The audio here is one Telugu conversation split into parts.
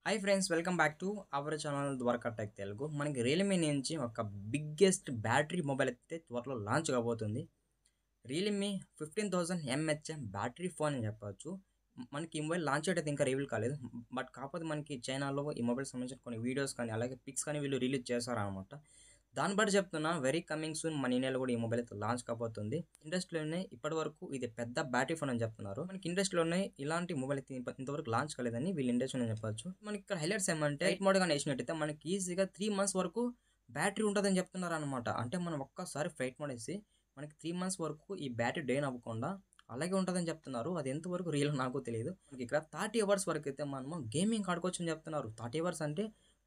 Hi friends, welcome back to our channel Dwaraka Tech Telugu. మనకి రియల్మీ నుంచి ఒక బిగ్గెస్ట్ బ్యాటరీ మొబైల్ అయితే త్వరలో లాంచ్ కాబోతుంది. రియల్మీ 15,000 ఎంహెచ్ బ్యాటరీ ఫోన్ అని చెప్పొచ్చు. మనకి ఈ మొబైల్ లాంచ్ అయితే ఇంకా రివీల్ కాలేదు. బట్ కాకపోతే మనకి చైనాలో ఈ మొబైల్ సంబంధించిన కొన్ని వీడియోస్ కానీ అలాగే పిక్స్ కానీ వీళ్ళు రిలీజ్ చేశారనమాట. దాన్ని బట్టి చెప్తున్నా వెరీ కమింగ్ సూన్ మన ఇండియాలో కూడా ఈ మొబైల్ అయితే లాంచ్ కాబోతుంది. ఇండస్ట్రీలోనే ఇప్పటి వరకు ఇది పెద్ద బ్యాటరీ ఫోన్ అని చెప్తున్నారు. మనకి ఇండస్ట్రీలోనే ఇలాంటి మొబైల్ అయితే ఇంతవరకు లాంచ్ కాలేదని వీళ్ళు ఇండస్ట్రీ అని చెప్పొచ్చు. మనకి ఇక్కడ హైలైట్స్ ఏమంటే లైట్ మోడ్ గా వేసినట్టయితే మనకి ఈజీగా 3 months వరకు బ్యాటరీ ఉంటుందని చెప్తున్నారు అనమాట. అంటే మనం ఒక్కసారి ఫ్లైట్ మోడ్ వేసి మనకి 3 months వరకు ఈ బ్యాటరీ డ్రైన్ అవ్వకుండా అలాగే ఉంటుందని చెప్తున్నారు. అది ఎంతవరకు రియల్ నాకు తెలియదు. మనకి ఇక్కడ 30 hours వరకు అయితే మనము గేమింగ్ ఆడుకోవచ్చు అని చెప్తున్నారు. 30 hours అంటే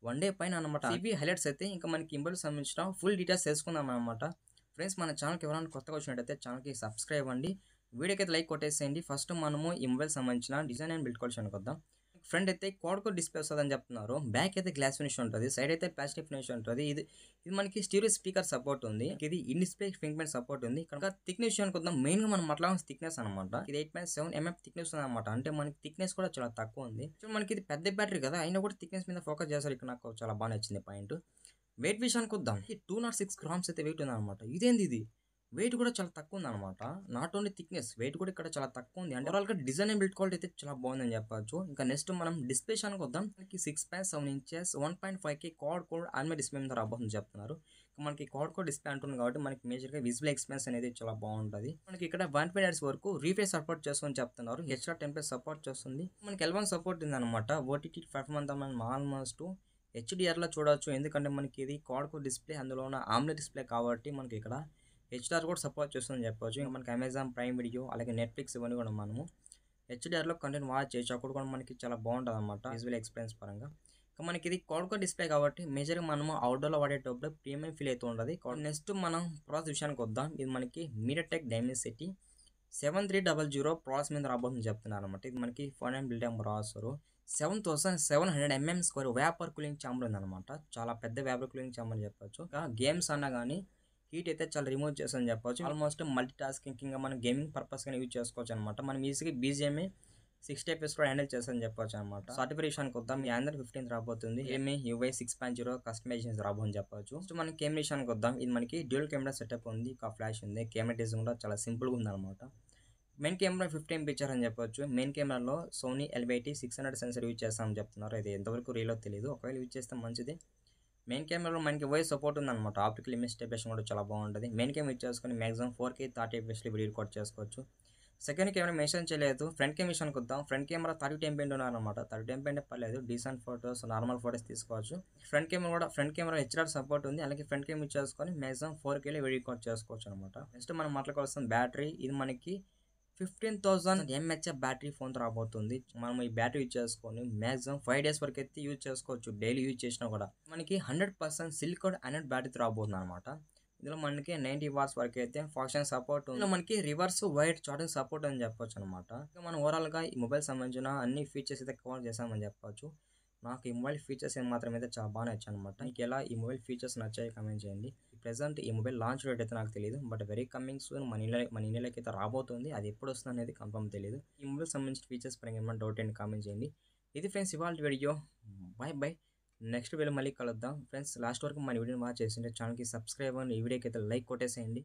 1 day పైన అనమాట. ఇవి హైలైట్స్ అయితే ఇంకా మనకి ఇంబల్ సంబంధించిన ఫుల్ డీటెయిల్స్ తెలుసుకుందాం అనమాట. ఫ్రెండ్స్, మన ఛానల్కి ఎవరైనా కొత్తగా వచ్చినట్టయితే ఛానల్కి సబ్స్క్రైబ్ అండి. వీడియోకి అయితే లైక్ కొట్టేసేయండి. ఫస్ట్ మనము ఈ మొబైల్ సంబంధించిన డిజైన్ అండ్ బిల్డ్ క్వాలిటీ అనుకుందాం. ఫ్రంట్ అయితే క్వాడ్ కోర్ డిస్ప్లే వస్తుందని చెప్తున్నారు. బ్యాక్ అయితే గ్లాస్ ఫినిష్ ఉంటుంది. సైడ్ అయితే ప్లాస్టిక్ ఫినిష్ ఉంటుంది. ఇది మనకి స్టీరియో స్పీకర్ సపోర్ట్ ఉంది. ఇది in display finger print support ఉంది. ఇక్కడ థిక్నెస్ అనుకుందాం. మెయిన్ గా మనం మాట్లాడాల్సిన థిక్నెస్ అనమాట. ఇది 8.7 mm థిక్నెస్ ఉంది అనమాట. అంటే మనకి థిక్నెస్ కూడా చాలా తక్కువ ఉంది. మనకి ఇది పెద్ద బ్యాటరీ కదా, అయినా కూడా థిక్నెస్ మీద ఫోకస్ చేస్తారు. ఇక్కడ నాకు చాలా బాగా నచ్చింది పాయింట్. వెయిట్ విషయానికి వద్దాం. 206 grams అయితే వెయిట్ ఉంది అనమాట. ఇదేంది ఇది వెయిట్ కూడా చాలా తక్కువ ఉంది అనమాట. నాట్ ఓన్లీ థిక్నెస్, వెయిట్ కూడా ఇక్కడ చాలా తక్కువ ఉంది. అంటే ఓవరాల్ గా డిజైన్ అండ్ బిల్డ్ క్వాలిటీ అయితే చాలా బాగుందని చెప్పొచ్చు. ఇంకా నెక్స్ట్ మనం డిస్ప్లే షానికి వద్దాం. మనకి 6.7 inches 1.5K క్వాడ్ కోర్ ఆన్మే డిస్ప్లే మీద రాబోతుందని చెప్తున్నారు. మనకి క్వాడ్ కోర్ డిస్ప్లే అంటుంది కాబట్టి మనకి మేజర్ గా విజువల్ ఎక్స్పీరియన్స్ అనేది చాలా బాగుంటుంది. మనకి ఇక్కడ 120 Hz వరకు రీఫ్రెష్ సపోర్ట్ చేస్తుందని చెప్తున్నారు. హెచ్ఆర్ టెంప్లెట్ సపోర్ట్ చేస్తుంది. మనకి L1 సపోర్ట్ ఉంది అనమాట. ఓటీటీ ప్లాట్ఫామ్ మనం ఆల్మోస్ట్ హెచ్డిఆర్ లో చూడొచ్చు. ఎందుకంటే మనకి ఇది క్వాడ్ కోర్ డిస్ప్లే, అందులో ఉన్న ఆమ్లెట్ డిస్ప్లే కాబట్టి మనకి ఇక్కడ హెచ్డిఆర్ కూడా సపోర్ట్ చేస్తుందని చెప్పొచ్చు. ఇంకా మనకి అమెజాన్ ప్రైమ్ వీడియో అలాగే నెట్ఫ్లిక్స్ ఇవన్నీ కూడా మనము హెచ్డిఆర్లో కంటెంట్ వాచ్ చేయొచ్చు. అక్కడ కూడా మనకి చాలా బాగుంటుంది అనమాట విజువల్ ఎక్స్పీరియన్స్ పరంగా. ఇంకా మనకి ఇది క్వాడ్ కోర్ డిస్ప్లే కాబట్టి మేజర్గా మనము అవుట్డోర్లో వాడేటప్పుడు ప్రీమియం ఫీల్ అవుతూ ఉంటుంది. నెక్స్ట్ మనం ప్రాసెస్ విషయానికి వద్దాం. ఇది మనకి మీడియాటెక్ డైమెన్సిటీ 7300 ప్రాసెస్ మీద రాబోతుందని చెప్తున్నారు అనమాట. ఇది మనకి 4 బిల్డియం processor 7700 mm² vapour cooling chamber ఉందన్నమాట. చాలా పెద్ద వేపర్ కూలింగ్ ఛాంబర్ అని చెప్పొచ్చు. ఇంకా గేమ్స్ అన్నా కానీ హీట్ అయితే చాలా రిమూవ్ చేస్తుందని చెప్పొచ్చు. ఆల్మోస్ట్ మల్టీ టాస్కింగ్ కింద మనం గేమింగ్ పర్పస్ గా యూజ్ చేసుకోవచ్చు అనమాట. మనం ఈజీగా బీజిఎంఏ 60 FPS కూడా హ్యాండిల్ చేస్తుందని చెప్పొచ్చు అనమాట. సార్టిఫికేషన్కి వద్దాం. Android 15 రాబోతుంది. ఏమి UI 6.0 కస్టమైజేషన్స్ రాబోని చెప్పొచ్చు. నెక్స్ట్ మనం కెమెరా విషయానికి వద్దాం. ఇది మనకి డ్యూయల్ కెమెరా సెటప్ ఉంది. ఒక ఫ్లాష్ ఉంది. కెమెరా డిజైన్ కూడా చాలా సింపుల్ గా ఉంది అనమాట. మెయిన్ కెమెరా 15 పిక్చర్ అని చెప్పొచ్చు. మెయిన్ కెమెరాలో సోనీ LVT 600 సెన్సర్ యూజ్ చేస్తామని చెప్తున్నారు. ఇది ఎంతవరకు రియలో తెలియదు. ఒకవేళ యూజ్ చేస్తే మంచిది. మెయిన్ కెమెరాలో మనకి వాయిస్ సపోర్ట్ ఉందన్నమాట. ఆప్టికల్ ఇమేజ్ స్టెబిలేషన్ కూడా చాలా బాగుంటుంది. మెయిన్ కెమెరా యూజ్ చేసుకొని maximum 4K 30 FPS video record చేసుకోవచ్చు. సెకండ్ కెమెరా మెన్షన్ చేయలేదు. ఫ్రంట్ కెమెరా విషయానికి వద్దాం. ఫ్రంట్ కెమెరా 30 MP ఉన్నారనమాట. 30 MP అంటే పర్లేదు, డీసెంట్ ఫోటోస్ నార్మల్ ఫోటోస్ తీసుకోవచ్చు. ఫ్రంట్ కెమెరా HDR సపోర్ట్ ఉంది. అలాగే ఫ్రంట్ కెమెరా యూజ్ చేసుకొని మాక్సిమం 4K వీడియో రికార్డ్ చేసుకోవచ్చు అనమాట. నెక్స్ట్ మనం మాట్లాడుకోవాల్సిన బ్యాటరీ, ఇది మనకి 15,000 mAh బ్యాటరీ ఫోన్ రాబోతుంది. మనం ఈ బ్యాటరీ యూజ్ చేసుకొని మాక్సిమం 5 days వరకు అయితే యూజ్ చేసుకోవచ్చు. డైలీ యూజ్ చేసినా కూడా మనకి 100% సిలికాన్ అనెడ్ బ్యాటరీ రాబోతుంది అనమాట. ఇందులో మనకి 90 watts వరకు అయితే ఫంక్షన్ సపోర్ట్ ఉంది. మనకి రివర్స్ వైడ్ చార్జింగ్ సపోర్ట్ అని చెప్పొచ్చు అనమాట. ఇంకా మనం ఓవరాల్ గా ఈ మొబైల్ సంబంధించిన అన్ని ఫీచర్స్ అయితే కవర్ చేసామని చెప్పొచ్చు. నాకు ఈ మొబైల్ ఫీచర్స్ మాత్రం అయితే చాలా బాగా నచ్చాయి అనమాట. మీకు ఎలా ఈ మొబైల్ ఫీచర్స్ నచ్చాయి కామెంట్ చేయండి. ప్రెసెంట్ ఈ మొబైల్ లాంచ్ డేట్ అయితే నాకు తెలియదు. బట్ వెరీ కమింగ్ సూన్ మన ఇండియాలోకి అయితే రాబోతుంది. అది ఎప్పుడు వస్తుంది అనేది కన్ఫర్మ్ తెలియదు. ఈ మొబైల్ సంబంధించిన ఫీచర్స్ పరంగా ఏమైనా డౌట్ అండి కామెంట్ చేయండి. ఇది ఫ్రెండ్స్ ఇవాళ వీడియో. బై. నెక్స్ట్ వీడియో మళ్ళీ కలుద్దాం. ఫ్రెండ్స్, లాస్ట్ వరకు మన వీడియోని వాచ్ చేసింటే ఛానల్కి సబ్స్క్రైబ్ అని, ఈ వీడియోకి అయితే లైక్ కొట్టేసేయండి.